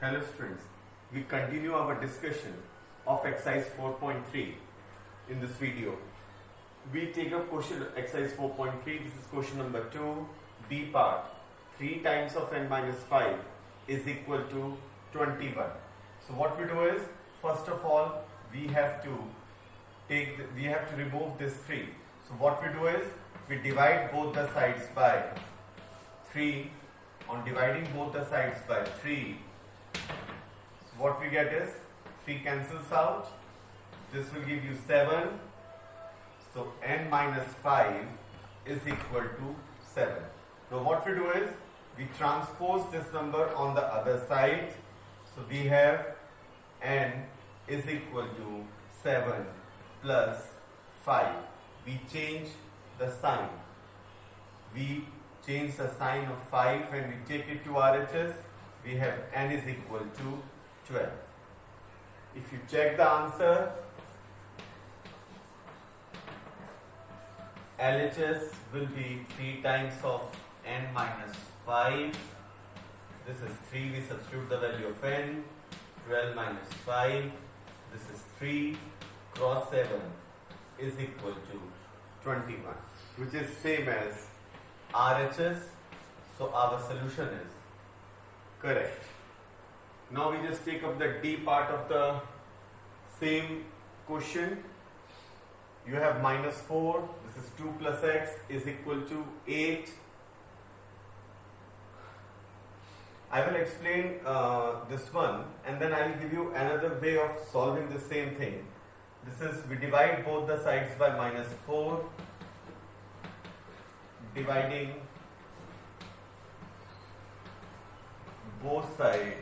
Hello students, we continue our discussion of exercise 4.3 in this video. We take up question exercise 4.3, this is question number 2, B part. 3 times of n minus 5 is equal to 21. So what we do is, first of all, we have to remove this 3. So what we do is, we divide both the sides by 3. On dividing both the sides by 3, so what we get is 3 cancels out. This will give you 7. So n minus 5 is equal to 7. Now what we do is we transpose this number on the other side. So we have n is equal to 7 plus 5. We change the sign. We change the sign of 5 and we take it to RHS. We have n is equal to 12. If you check the answer, LHS will be 3 times of n minus 5. This is 3, we substitute the value of n. 12 minus 5, this is 3, cross 7 is equal to 21, which is same as RHS. So our solution is correct. Now we just take up the D part of the same question. You have minus 4, this is 2 plus x is equal to 8. I will explain this one and then I will give you another way of solving the same thing. This is, we divide both the sides by minus 4, dividing both sides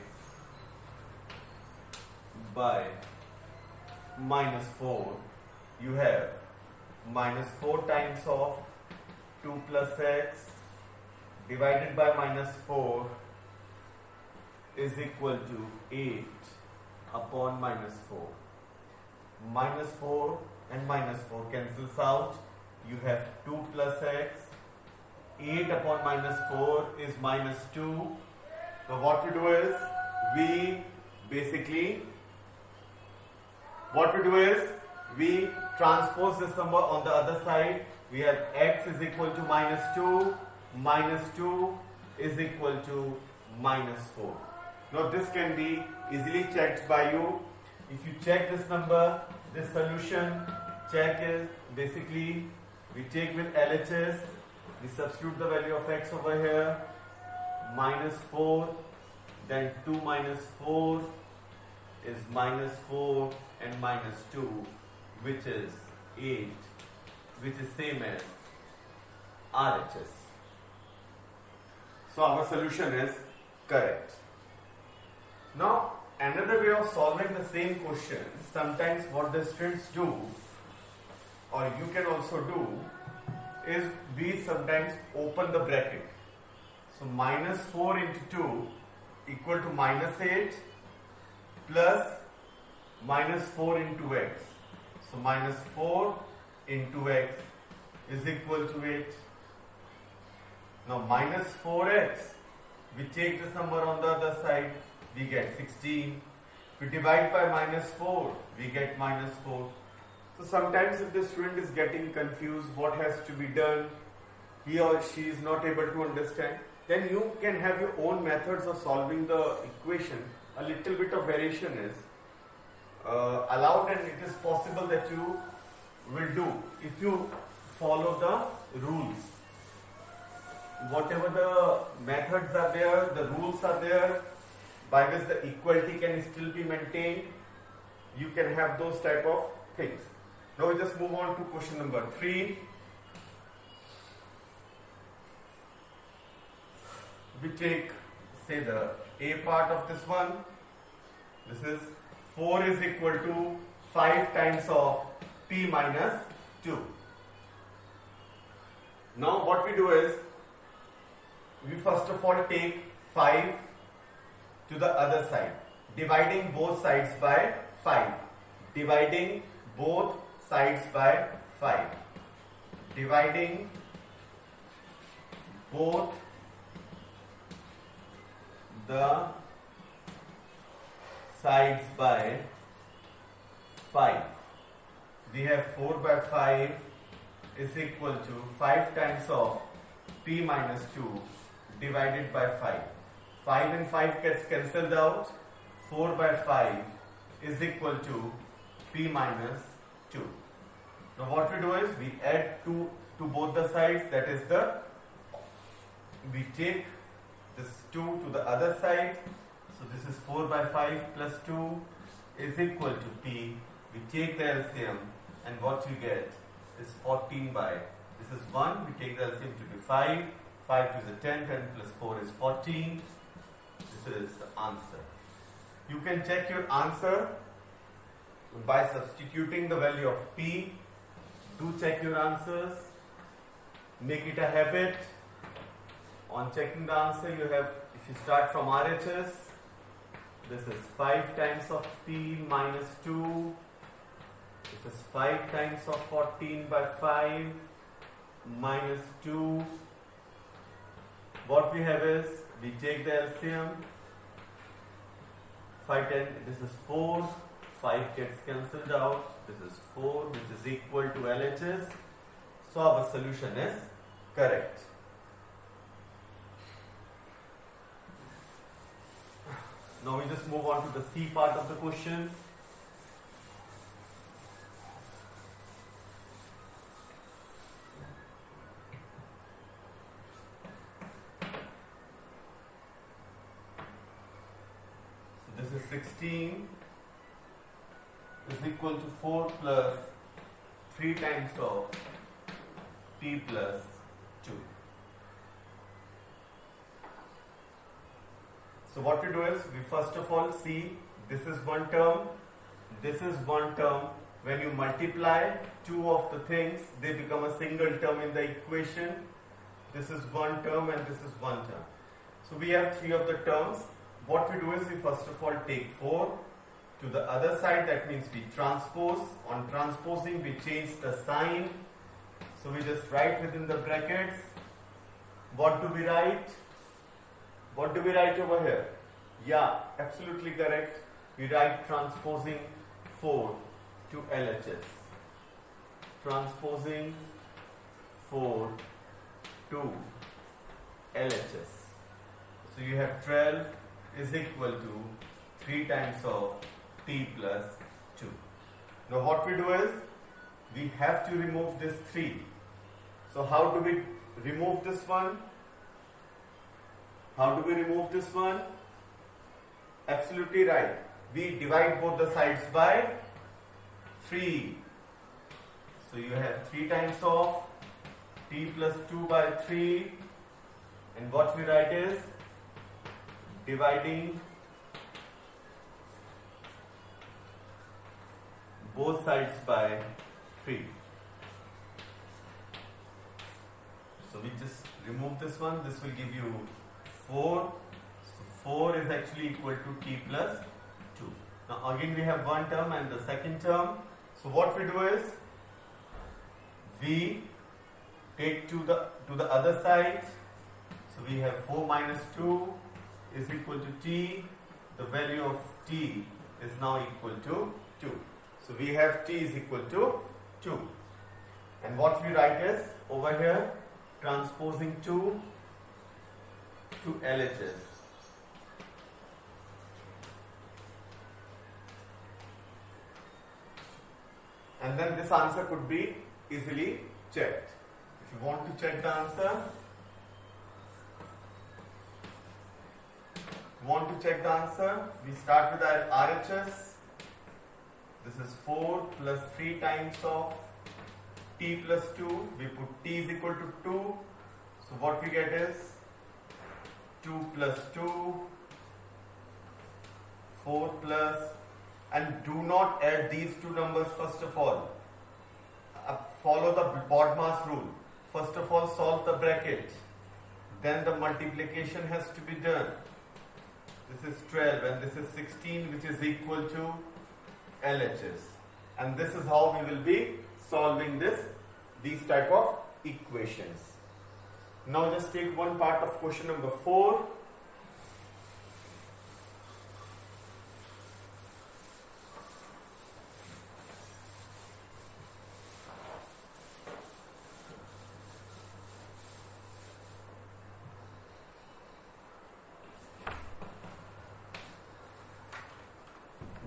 by minus 4, you have minus 4 times of 2 plus x divided by minus 4 is equal to 8 upon minus 4. Minus 4 and minus 4 cancels out. You have 2 plus x. 8 upon minus 4 is minus 2. So what we do is, we transpose this number on the other side. We have x is equal to minus 2 is equal to minus 4. Now this can be easily checked by you. If you check this number, this solution check is basically, we take with LHS, we substitute the value of x over here, minus 4, then 2 minus 4 is minus 4 and minus 2, which is 8, which is same as RHS. So our solution is correct. Now another way of solving the same question, sometimes what the students do, or you can also do, is we sometimes open the bracket. So minus 4 into 2 equal to minus 8 plus minus 4 into x. So minus 4 into x is equal to 8. Now minus 4x, we take this number on the other side, we get 16. We divide by minus 4, we get minus 4. So sometimes if the student is getting confused what has to be done, he or she is not able to understand, then you can have your own methods of solving the equation. A little bit of variation is allowed, and it is possible that you will do if you follow the rules. Whatever the methods are there, the rules are there, by which the equality can still be maintained, you can have those type of things. Now we just move on to question number 3. We take, say, the A part of this one. This is 4 is equal to 5 times of p minus 2. Now what we do is, we first of all take 5 to the other side, dividing both sides by 5. Dividing both sides by 5. Dividing both the sides by 5. We have 4 by 5 is equal to 5 times of p minus 2 divided by 5. 5 and 5 gets cancelled out. 4 by 5 is equal to p minus 2. Now what we do is we add 2 to both the sides, that is we take this 2 to the other side. So this is 4 by 5 plus 2 is equal to p. We take the LCM and what we get is 14 by, this is 1, we take the LCM to be 5, 5 to the 10, 10 plus 4 is 14. This is the answer. You can check your answer by substituting the value of p. Do check your answers. Make it a habit. On checking the answer, you have, if you start from RHS, this is 5 times of p minus 2. This is 5 times of 14 by 5 minus 2. What we have is, we take the LCM. 5, 10, this is 4. 5 gets cancelled out. This is 4, which is equal to LHS. So our solution is correct. Now we just move on to the C part of the question. So this is 16 is equal to 4 plus 3 times of p plus 2. So what we do is, we first of all see, this is one term, this is one term. When you multiply two of the things, they become a single term in the equation. This is one term and this is one term. So we have three of the terms. What we do is, we first of all take 4 to the other side, that means we transpose. On transposing, we change the sign. So we just write within the brackets. What do we write? What do we write over here? Yeah, absolutely correct. We write transposing 4 to LHS. Transposing 4 to LHS. So you have 12 is equal to 3 times of p plus 2. Now what we do is, we have to remove this 3. So how do we remove this one? How do we remove this one? Absolutely right. We divide both the sides by 3. So you have 3 times of p plus 2 by 3. And what we write is, dividing both sides by 3. So we just remove this one. This will give you 4. So 4 is actually equal to t plus 2. Now again we have one term and the second term. So what we do is, we take to the other side. So we have 4 minus 2 is equal to t. The value of t is now equal to 2. So we have t is equal to 2. And what we write is, over here, transposing 2 to LHS. And then this answer could be easily checked. If you want to check the answer, we start with our RHS. This is 4 plus 3 times of t plus 2. We put t is equal to 2. So what we get is 2 plus 2, 4 plus, and do not add these two numbers first of all. Follow the BODMAS rule. First of all, solve the bracket. Then the multiplication has to be done. This is 12 and this is 16, which is equal to LHS. And this is how we will be solving these type of equations. Now just take one part of question number 4.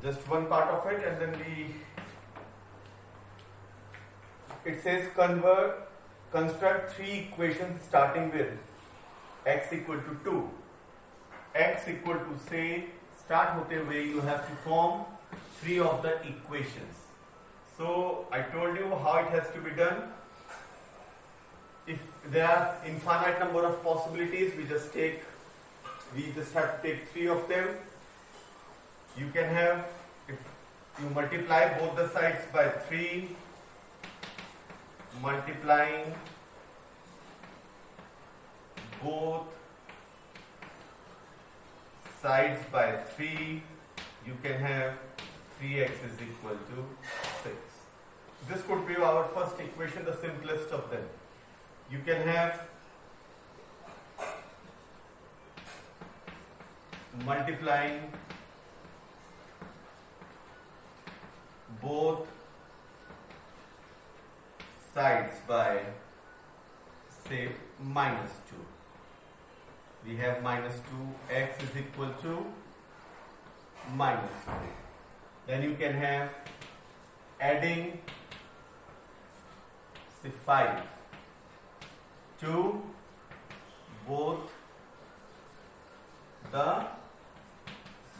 just one part of it, and then it says construct three equations starting with x equal to 2. X equal to, say, start hote hue you have to form three of the equations. So I told you how it has to be done. If there are infinite number of possibilities, we just have to take three of them. You can have, if you multiply both the sides by 3, multiplying both sides by 3, you can have 3x is equal to 6. This could be our first equation, the simplest of them. You can have multiplying both sides by, say, minus 2. We have minus 2, x is equal to minus 2. Then you can have adding, say, 5 to both the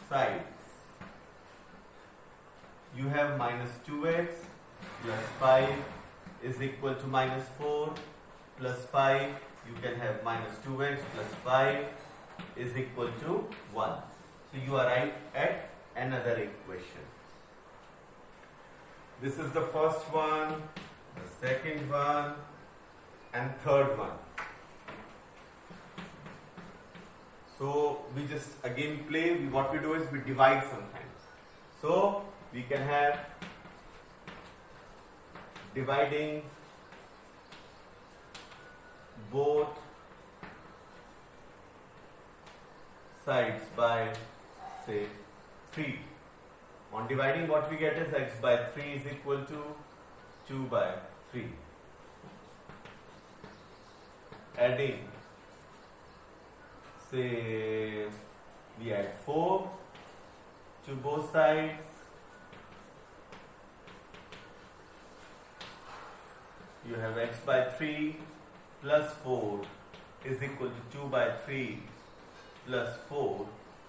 sides. You have minus 2x plus 5 is equal to minus 4 plus 5. You can have minus 2x plus 5 is equal to 1. So you arrive at another equation. This is the first one, the second one, and third one. So we just again play. What we do is we divide sometimes. So we can have dividing both sides by, say, 3. On dividing, what we get is x by 3 is equal to 2 by 3. Adding, say, we add 4 to both sides. You have x by 3 plus 4 is equal to 2 by 3 plus 4,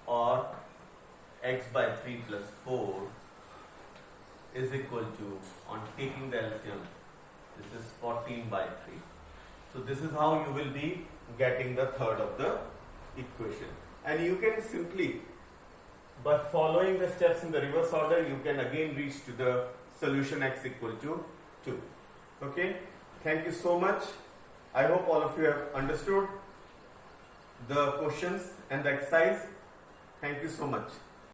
or x by 3 plus 4 is equal to, on taking the LCM, this is 14 by 3. So this is how you will be getting the third of the equation. And you can simply, by following the steps in the reverse order, you can again reach to the solution x equal to 2. Okay, thank you so much. I hope all of you have understood the questions and the exercise. Thank you so much.